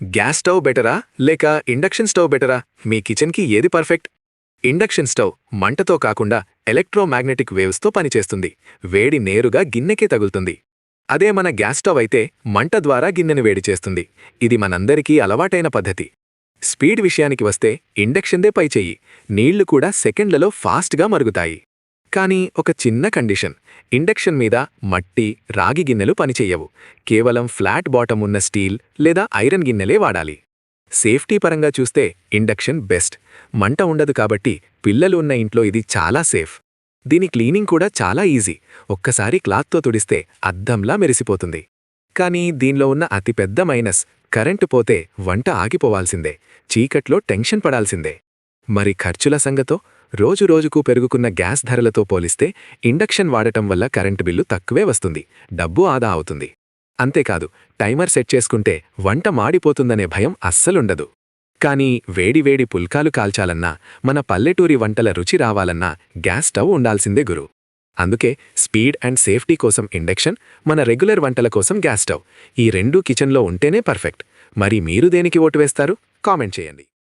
Gas stove బెటరా లేక induction stove బెటరా? మీ కిచెన్కి ఏది పర్ఫెక్ట్? ఇండక్షన్ స్టవ్ మంటతో కాకుండా ఎలక్ట్రోమాగ్నెటిక్ వేవ్స్తో పనిచేస్తుంది. వేడి నేరుగా గిన్నెకే తగులుతుంది. అదే మన గ్యాస్ స్టవ్ అయితే మంట ద్వారా గిన్నెను వేడి చేస్తుంది. ఇది మనందరికీ అలవాటైన పద్ధతి. స్పీడ్ విషయానికి వస్తే ఇండక్షన్దే పైచెయ్యి. నీళ్లు కూడా సెకండ్లలో ఫాస్ట్గా మరుగుతాయి. కానీ ఒక చిన్న కండిషన్: ఇండక్షన్ మీద మట్టి, రాగి గిన్నెలు పనిచెయ్యవు. కేవలం ఫ్లాట్ బాటమ్ ఉన్న స్టీల్ లేదా ఐరన్ గిన్నెలే వాడాలి. సేఫ్టీ పరంగా చూస్తే ఇండక్షన్ బెస్ట్. మంట ఉండదు కాబట్టి పిల్లలు ఉన్న ఇంట్లో ఇది చాలా సేఫ్. దీని క్లీనింగ్ కూడా చాలా ఈజీ. ఒక్కసారి క్లాత్తో తుడిస్తే అద్దంలా మెరిసిపోతుంది. కానీ దీనిలో ఉన్న అతిపెద్ద మైనస్: కరెంటు పోతే వంట ఆగిపోవాల్సిందే. చీకట్లో టెన్షన్ పడాల్సిందే. మరి ఖర్చుల సంగతో? రోజురోజుకు పెరుగుకున్న గ్యాస్ ధరలతో పోలిస్తే ఇండక్షన్ వాడటం వల్ల కరెంటు బిల్లు తక్కువే వస్తుంది. డబ్బు ఆదా అవుతుంది. అంతేకాదు, టైమర్ సెట్ చేసుకుంటే వంట మాడిపోతుందనే భయం అస్సలుండదు. కానీ వేడివేడి పుల్కాలు కాల్చాలన్నా, మన పల్లెటూరి వంటల రుచి రావాలన్నా గ్యాస్ స్టవ్ ఉండాల్సిందే గురు. అందుకే స్పీడ్ అండ్ సేఫ్టీ కోసం ఇండక్షన్, మన రెగ్యులర్ వంటల కోసం గ్యాస్ స్టవ్, ఈ రెండూ కిచెన్లో ఉంటేనే పర్ఫెక్ట్. మరి మీరు దేనికి ఓటు వేస్తారు? కామెంట్ చేయండి.